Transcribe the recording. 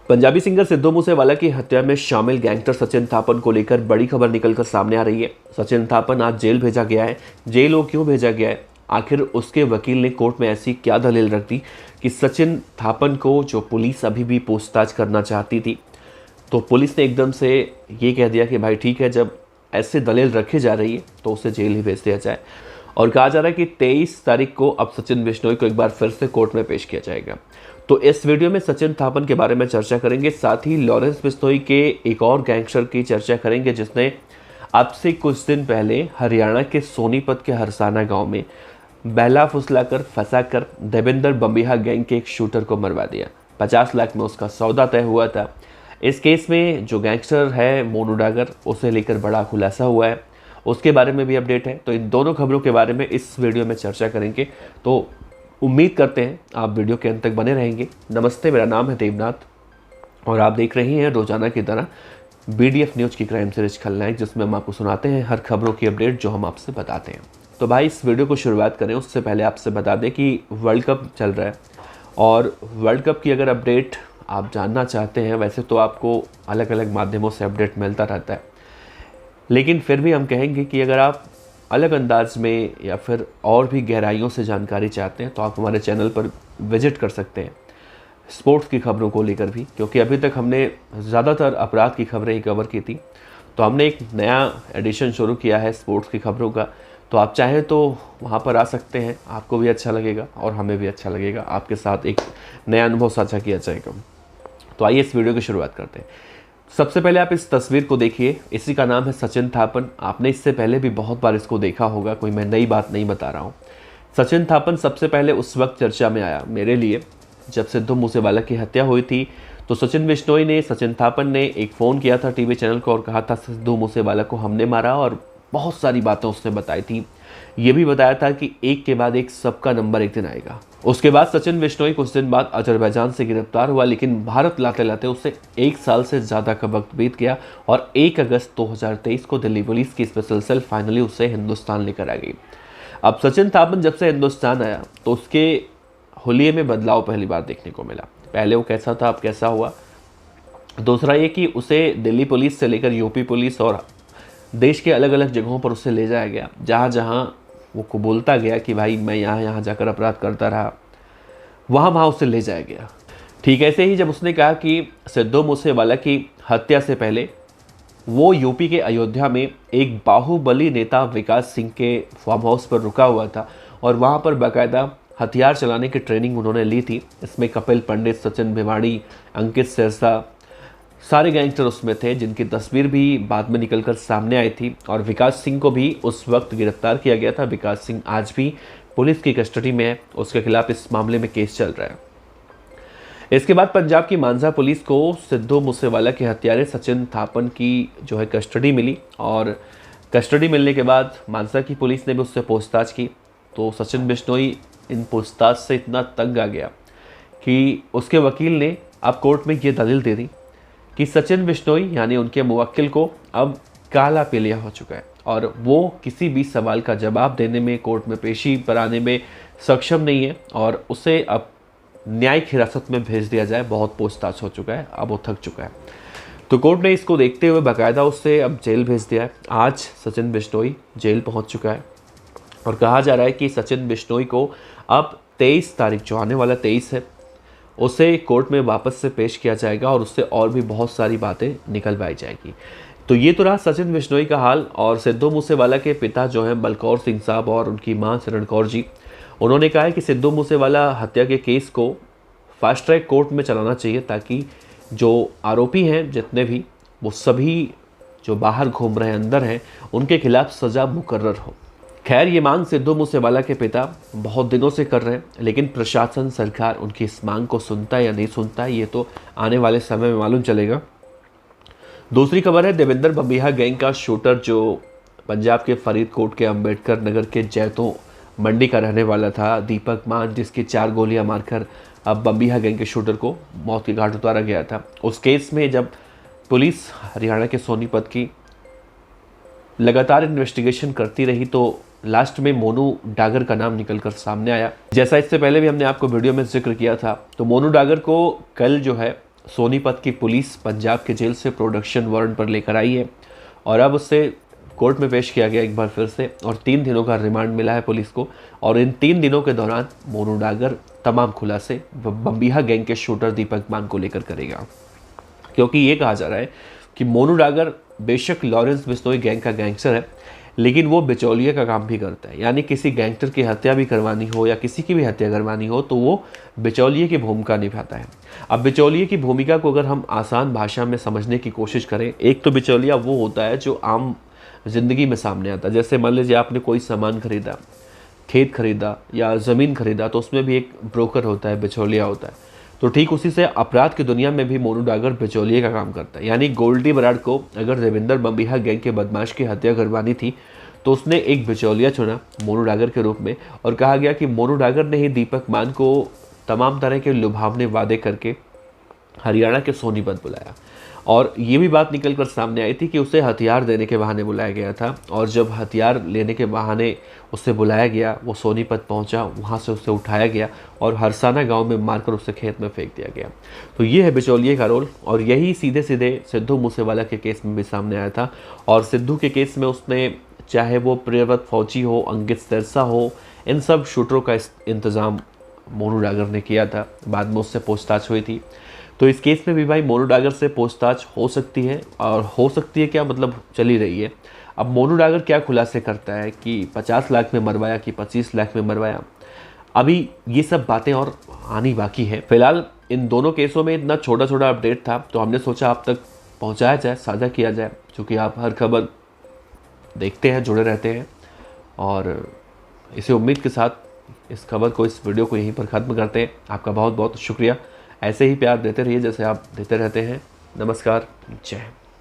Punjabi singer Sidhu Moosewala की हत्या में शामिल गैंगस्टर सचिन थापन को लेकर बड़ी खबर निकलकर सामने आ रही है। सचिन थापन आज जेल भेजा गया है। जेल वो क्यों भेजा गया है, आखिर उसके वकील ने कोर्ट में ऐसी क्या दलील रख दी कि सचिन थापन को जो पुलिस अभी भी पूछताछ करना चाहती थी, तो पुलिस ने एकदम से ये कह दिया कि भाई ठीक है, जब ऐसे दलील रखी जा रही है तो उसे जेल ही भेज दिया जाए। और कहा जा रहा है कि 23 तारीख को अब सचिन बिश्नोई को एक बार फिर से कोर्ट में पेश किया जाएगा। तो इस वीडियो में सचिन थापन के बारे में चर्चा करेंगे, साथ ही लॉरेंस बिश्नोई के एक और गैंगस्टर की चर्चा करेंगे जिसने अब से कुछ दिन पहले हरियाणा के सोनीपत के हरसाना गांव में बहला फुसलाकर फंसाकर देवेंद्र बम्बिहा गैंग के एक शूटर को मरवा दिया। 50 लाख में उसका सौदा तय हुआ था। इस केस में जो गैंगस्टर है मोनू डागर, उसे लेकर बड़ा खुलासा हुआ है, उसके बारे में भी अपडेट है। तो इन दोनों खबरों के बारे में इस वीडियो में चर्चा करेंगे। तो उम्मीद करते हैं आप वीडियो के अंत तक बने रहेंगे। नमस्ते, मेरा नाम है देवनाथ और आप देख रहे हैं रोजाना की तरह BDF न्यूज़ की क्राइम सीरीज खलनायक, जिसमें हम आपको सुनाते हैं हर खबरों की अपडेट जो हम आपसे बताते हैं। तो भाई इस वीडियो को शुरुआत करें उससे पहले आपसे बता दें कि वर्ल्ड कप चल रहा है और वर्ल्ड कप की अगर अपडेट आप जानना चाहते हैं, वैसे तो आपको अलग अलग माध्यमों से अपडेट मिलता रहता है, लेकिन फिर भी हम कहेंगे कि अगर आप अलग अंदाज में या फिर और भी गहराइयों से जानकारी चाहते हैं तो आप हमारे चैनल पर विजिट कर सकते हैं स्पोर्ट्स की खबरों को लेकर भी, क्योंकि अभी तक हमने ज़्यादातर अपराध की खबरें ही कवर की थी। तो हमने एक नया एडिशन शुरू किया है स्पोर्ट्स की खबरों का, तो आप चाहें तो वहाँ पर आ सकते हैं, आपको भी अच्छा लगेगा और हमें भी अच्छा लगेगा, आपके साथ एक नया अनुभव साझा किया जाएगा। तो आइए इस वीडियो की शुरुआत करते हैं। सबसे पहले आप इस तस्वीर को देखिए, इसी का नाम है सचिन थापन। आपने इससे पहले भी बहुत बार इसको देखा होगा, कोई मैं नई बात नहीं बता रहा हूँ। सचिन थापन सबसे पहले उस वक्त चर्चा में आया मेरे लिए जब सिद्धू मूसेवाला की हत्या हुई थी। तो सचिन बिश्नोई ने, सचिन थापन ने एक फ़ोन किया था टीवी चैनल को और कहा था सिद्धू मूसेवाला को हमने मारा, और बहुत सारी बातें उसने बताई थी। ये भी बताया था कि एक के बाद एक सबका नंबर एक दिन आएगा। उसके बाद सचिन बिश्नोई कुछ दिन बाद अजरबैजान से गिरफ्तार हुआ, लेकिन भारत लाते लाते उसे 1 साल से ज़्यादा का वक्त बीत गया और 1 अगस्त 2023 को दिल्ली पुलिस की स्पेशल सेल फाइनली उसे हिंदुस्तान लेकर आ गई। अब सचिन थापन जब से हिंदुस्तान आया तो उसके हुलिये में बदलाव पहली बार देखने को मिला। पहले वो कैसा था, अब कैसा हुआ। दूसरा ये कि उसे दिल्ली पुलिस से लेकर यूपी पुलिस और देश के अलग अलग जगहों पर उसे ले जाया गया, जहाँ जहाँ वो कबूलता गया कि भाई मैं यहाँ जाकर अपराध करता रहा, वहाँ उसे ले जाया गया। ठीक ऐसे ही जब उसने कहा कि सिद्धू मूसेवाला की हत्या से पहले वो यूपी के अयोध्या में एक बाहुबली नेता विकास सिंह के फार्म हाउस पर रुका हुआ था और वहाँ पर बाकायदा हथियार चलाने की ट्रेनिंग उन्होंने ली थी। इसमें कपिल पंडित, सचिन भिवाड़ी, अंकित सिरसा, सारे गैंगस्टर उसमें थे, जिनकी तस्वीर भी बाद में निकलकर सामने आई थी। और विकास सिंह को भी उस वक्त गिरफ्तार किया गया था। विकास सिंह आज भी पुलिस की कस्टडी में है, उसके खिलाफ इस मामले में केस चल रहा है। इसके बाद पंजाब की मानसा पुलिस को सिद्धू मूसेवाला के हत्यारे सचिन थापन की जो है कस्टडी मिली, और कस्टडी मिलने के बाद मानसा की पुलिस ने भी उससे पूछताछ की। तो सचिन बिश्नोई इन पूछताछ से इतना तंग आ गया कि उसके वकील ने अब कोर्ट में ये दलील दे दी कि सचिन बिश्नोई यानी उनके मुवक्किल को अब काला पीलिया हो चुका है और वो किसी भी सवाल का जवाब देने में, कोर्ट में पेशी पर आने में सक्षम नहीं है और उसे अब न्यायिक हिरासत में भेज दिया जाए। बहुत पूछताछ हो चुका है, अब वो थक चुका है। तो कोर्ट ने इसको देखते हुए बाकायदा उससे अब जेल भेज दिया है। आज सचिन बिश्नोई जेल पहुंच चुका है और कहा जा रहा है कि सचिन बिश्नोई को अब 23 तारीख, जो आने वाला 23 है, उसे कोर्ट में वापस से पेश किया जाएगा और उससे और भी बहुत सारी बातें निकलवाई जाएगी। तो ये तो रहा सचिन बिश्नोई का हाल। और सिद्धू मूसेवाला के पिता जो हैं बलकौर सिंह साहब और उनकी मां शरण कौर जी, उन्होंने कहा है कि सिद्धू मूसेवाला हत्या के केस को फास्ट ट्रैक कोर्ट में चलाना चाहिए ताकि जो आरोपी हैं जितने भी, वो सभी जो बाहर घूम रहे हैं, अंदर हैं, उनके खिलाफ सज़ा मुकर्रर हो। खैर, ये मांग सिद्धू मूसेवाला के पिता बहुत दिनों से कर रहे हैं, लेकिन प्रशासन, सरकार उनकी इस मांग को सुनता है या नहीं सुनता है, ये तो आने वाले समय में मालूम चलेगा। दूसरी खबर है देवेंद्र बम्बिहा गैंग का शूटर जो पंजाब के फरीदकोट के अंबेडकर नगर के जैतों मंडी का रहने वाला था, दीपक मान, जिसकी 4 गोलियां मारकर अब बम्बिहा गैंग के शूटर को मौत के घाट उतारा गया था। उस केस में जब पुलिस हरियाणा के सोनीपत की लगातार इन्वेस्टिगेशन करती रही तो लास्ट में मोनू डागर का नाम निकलकर सामने आया। जैसा इससे पहले भी हमने आपको वीडियो में जिक्र किया था, तो मोनू डागर को कल जो है सोनीपत की पुलिस पंजाब के जेल से प्रोडक्शन वारंट पर लेकर आई है और अब उससे कोर्ट में पेश किया गया एक बार फिर से और 3 दिनों का रिमांड मिला है पुलिस को। और इन 3 दिनों के दौरान मोनू डागर तमाम खुलासे बम्बिहा गैंग के शूटर दीपक मान को लेकर करेगा, क्योंकि ये कहा जा रहा है कि मोनू डागर बेशक लॉरेंस बिश्नोई गैंग का गैंगस्टर है, लेकिन वो बिचौलिए का काम भी करता है। यानी किसी गैंगस्टर की हत्या भी करवानी हो या किसी की भी हत्या करवानी हो तो वो बिचौलिए की भूमिका निभाता है। अब बिचौलिए की भूमिका को अगर हम आसान भाषा में समझने की कोशिश करें, एक तो बिचौलिया वो होता है जो आम ज़िंदगी में सामने आता है। जैसे मान लीजिए आपने कोई सामान खरीदा, खेत खरीदा या ज़मीन खरीदा, तो उसमें भी एक ब्रोकर होता है, बिचौलिया होता है। तो ठीक उसी से अपराध की दुनिया में भी मोनू डागर बिचौलिए का काम करता है। यानी गोल्डी बराड़ को अगर देवेंद्र बम्बिहा गैंग के बदमाश की हत्या करवानी थी तो उसने एक बिचौलिया चुना मोनू डागर के रूप में और कहा गया कि मोनू डागर ने ही दीपक मान को तमाम तरह के लुभावने वादे करके हरियाणा के सोनीपत बुलाया। और ये भी बात निकल कर सामने आई थी कि उसे हथियार देने के बहाने बुलाया गया था और जब हथियार लेने के बहाने उसे बुलाया गया, वो सोनीपत पहुंचा, वहां से उसे उठाया गया और हरसाना गांव में मारकर उसे खेत में फेंक दिया गया। तो ये है बिचौलिए का रोल और यही सीधे सीधे सिद्धू मूसेवाला के केस में भी सामने आया था। और सिद्धू के केस में उसने, चाहे वो प्रियव्रत फौजी हो, अंकित सिरसा हो, इन सब शूटरों का इंतज़ाम मोनू डागर ने किया था। बाद में उससे पूछताछ हुई थी। तो इस केस में भी भाई मोनू डागर से पूछताछ हो सकती है और हो सकती है क्या, मतलब चल ही रही है। अब मोनू डागर क्या खुलासे करता है कि 50 लाख में मरवाया कि 25 लाख में मरवाया, अभी ये सब बातें और आनी बाकी है। फिलहाल इन दोनों केसों में इतना छोटा छोटा अपडेट था तो हमने सोचा आप तक पहुंचाया जाए, साझा किया जाए, क्योंकि आप हर खबर देखते हैं, जुड़े रहते हैं। और इसी उम्मीद के साथ इस खबर को, इस वीडियो को यहीं पर ख़त्म करते हैं। आपका बहुत बहुत शुक्रिया। ऐसे ही प्यार देते रहिए जैसे आप देते रहते हैं। नमस्कार, जय हिंद।